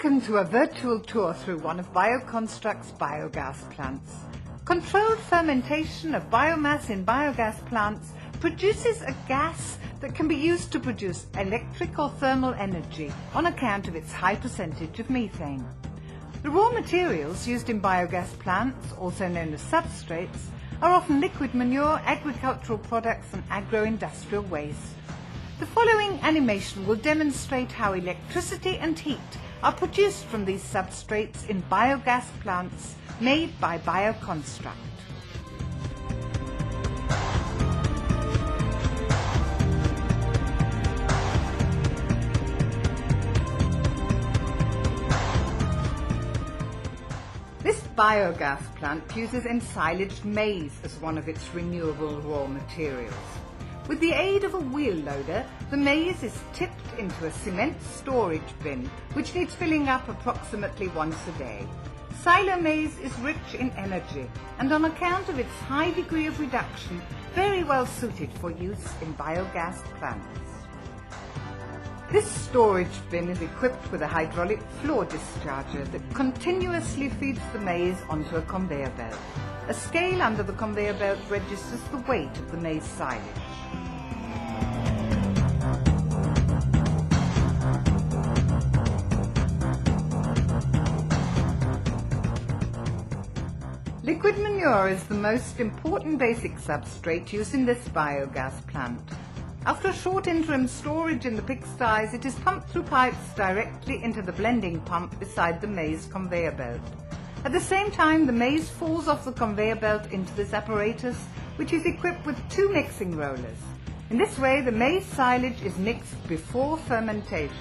Welcome to a virtual tour through one of BioConstruct's biogas plants. Controlled fermentation of biomass in biogas plants produces a gas that can be used to produce electric or thermal energy on account of its high percentage of methane. The raw materials used in biogas plants, also known as substrates, are often liquid manure, agricultural products and agro-industrial waste. The following animation will demonstrate how electricity and heat are produced from these substrates in biogas plants made by BioConstruct. This biogas plant uses ensilaged maize as one of its renewable raw materials. With the aid of a wheel loader, the maize is tipped into a cement storage bin, which needs filling up approximately once a day. Silo maize is rich in energy and, on account of its high degree of reduction, very well suited for use in biogas plants. This storage bin is equipped with a hydraulic floor discharger that continuously feeds the maize onto a conveyor belt. A scale under the conveyor belt registers the weight of the maize silage. Liquid manure is the most important basic substrate used in this biogas plant. After a short interim storage in the pigsties, it is pumped through pipes directly into the blending pump beside the maize conveyor belt. At the same time, the maize falls off the conveyor belt into this apparatus, which is equipped with 2 mixing rollers. In this way, the maize silage is mixed before fermentation.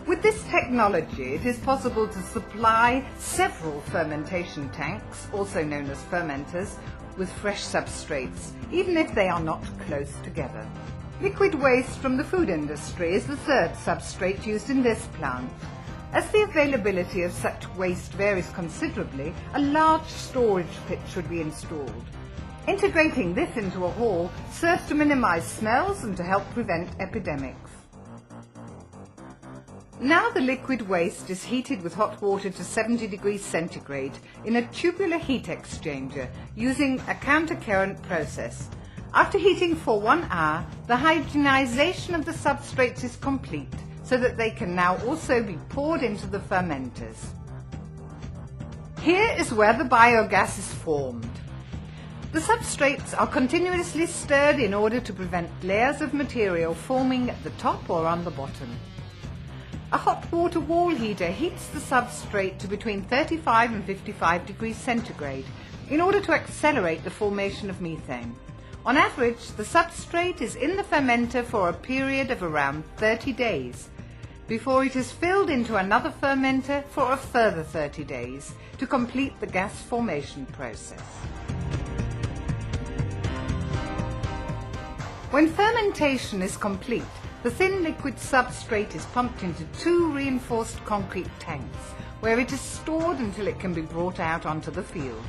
With this technology, it is possible to supply several fermentation tanks, also known as fermenters, with fresh substrates, even if they are not close together. Liquid waste from the food industry is the third substrate used in this plant. As the availability of such waste varies considerably, a large storage pit should be installed. Integrating this into a hall serves to minimize smells and to help prevent epidemics. Now the liquid waste is heated with hot water to 70 degrees centigrade in a tubular heat exchanger using a countercurrent process. After heating for 1 hour, the hydrogenization of the substrates is complete, so that they can now also be poured into the fermenters. Here is where the biogas is formed. The substrates are continuously stirred in order to prevent layers of material forming at the top or on the bottom. A hot water wall heater heats the substrate to between 35 and 55 degrees centigrade in order to accelerate the formation of methane. On average, the substrate is in the fermenter for a period of around 30 days, before it is filled into another fermenter for a further 30 days to complete the gas formation process. When fermentation is complete, the thin liquid substrate is pumped into 2 reinforced concrete tanks, where it is stored until it can be brought out onto the fields.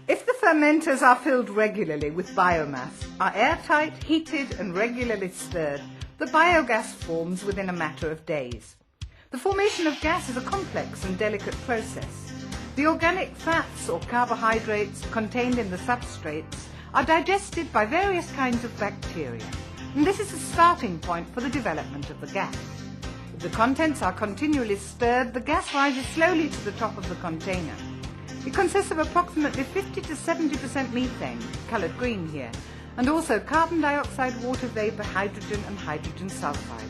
If the fermenters are filled regularly with biomass, are airtight, heated and regularly stirred, the biogas forms within a matter of days. The formation of gas is a complex and delicate process. The organic fats or carbohydrates contained in the substrates are digested by various kinds of bacteria, and this is a starting point for the development of the gas. If the contents are continually stirred, the gas rises slowly to the top of the container. It consists of approximately 50 to 70% methane, coloured green here, and also carbon dioxide, water vapour, hydrogen and hydrogen sulfide.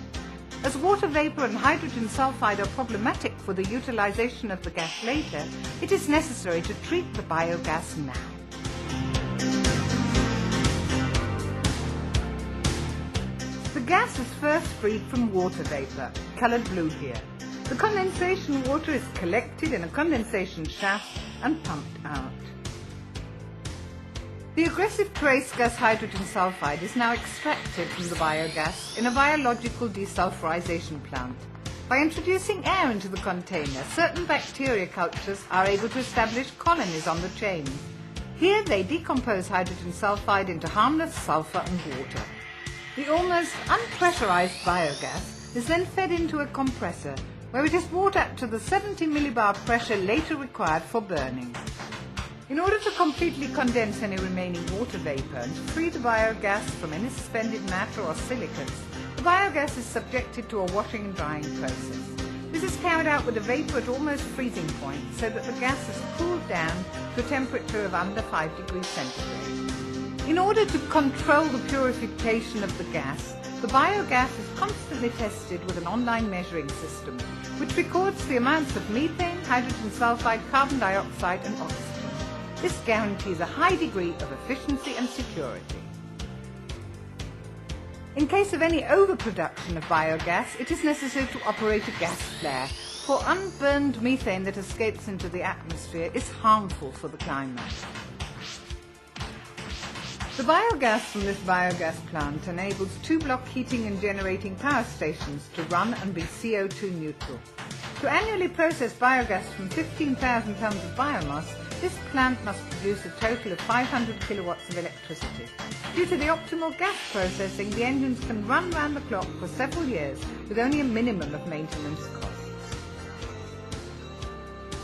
As water vapour and hydrogen sulfide are problematic for the utilisation of the gas later, it is necessary to treat the biogas now. gas is first freed from water vapour, coloured blue here. The condensation water is collected in a condensation shaft and pumped out. The aggressive trace gas hydrogen sulfide is now extracted from the biogas in a biological desulfurization plant. By introducing air into the container, certain bacteria cultures are able to establish colonies on the chains. Here they decompose hydrogen sulfide into harmless sulfur and water. The almost unpressurized biogas is then fed into a compressor, where it is brought up to the 70 millibar pressure later required for burning. In order to completely condense any remaining water vapour and to free the biogas from any suspended matter or silicates, the biogas is subjected to a washing and drying process. This is carried out with the vapour at almost freezing point so that the gas is cooled down to a temperature of under 5 degrees centigrade. In order to control the purification of the gas, the biogas is constantly tested with an online measuring system, which records the amounts of methane, hydrogen sulfide, carbon dioxide and oxygen. This guarantees a high degree of efficiency and security. In case of any overproduction of biogas, it is necessary to operate a gas flare, for unburned methane that escapes into the atmosphere is harmful for the climate. The biogas from this biogas plant enables 2-block heating and generating power stations to run and be CO2 neutral. To annually process biogas from 15,000 tonnes of biomass, this plant must produce a total of 500 kilowatts of electricity. Due to the optimal gas processing, the engines can run round the clock for several years with only a minimum of maintenance costs.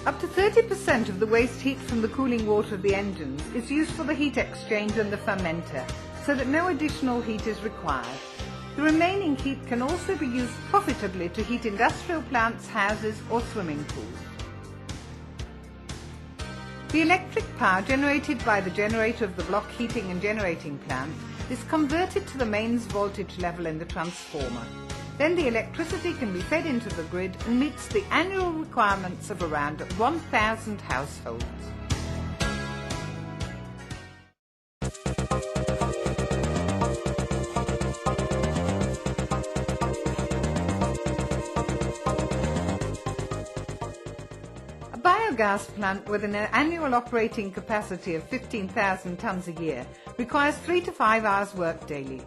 Up to 30% of the waste heat from the cooling water of the engines is used for the heat exchange and the fermenter, so that no additional heat is required. The remaining heat can also be used profitably to heat industrial plants, houses or swimming pools. The electric power generated by the generator of the block heating and generating plant is converted to the mains voltage level in the transformer. Then the electricity can be fed into the grid and meets the annual requirements of around 1,000 households. A biogas plant with an annual operating capacity of 15,000 tonnes a year requires 3 to 5 hours work daily.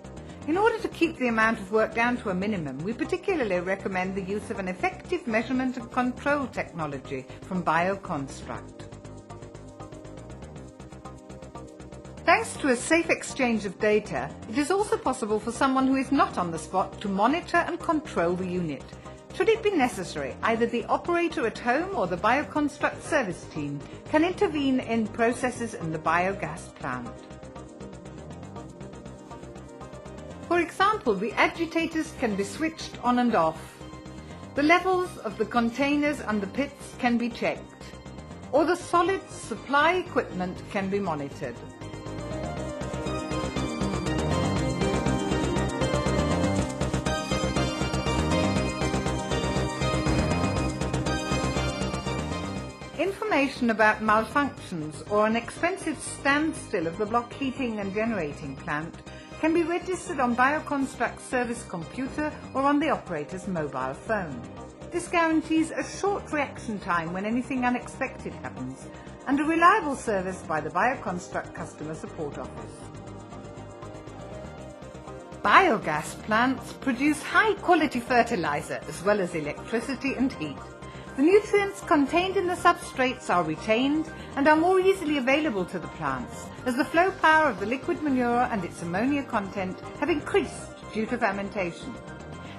In order to keep the amount of work down to a minimum, we particularly recommend the use of an effective measurement and control technology from BioConstruct. Thanks to a safe exchange of data, it is also possible for someone who is not on the spot to monitor and control the unit. Should it be necessary, either the operator at home or the BioConstruct service team can intervene in processes in the biogas plant. For example, the agitators can be switched on and off. The levels of the containers and the pits can be checked, or the solid supply equipment can be monitored. Information about malfunctions or an expensive standstill of the block heating and generating plant can be registered on BioConstruct's service computer or on the operator's mobile phone. This guarantees a short reaction time when anything unexpected happens and a reliable service by the BioConstruct Customer Support Office. Biogas plants produce high-quality fertilizer as well as electricity and heat. The nutrients contained in the substrates are retained and are more easily available to the plants, as the flow power of the liquid manure and its ammonia content have increased due to fermentation.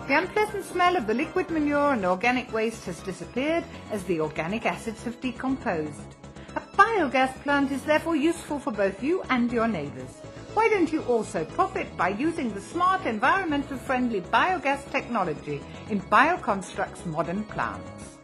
The unpleasant smell of the liquid manure and organic waste has disappeared as the organic acids have decomposed. A biogas plant is therefore useful for both you and your neighbours. Why don't you also profit by using the smart, environmental friendly biogas technology in BioConstruct's modern plants?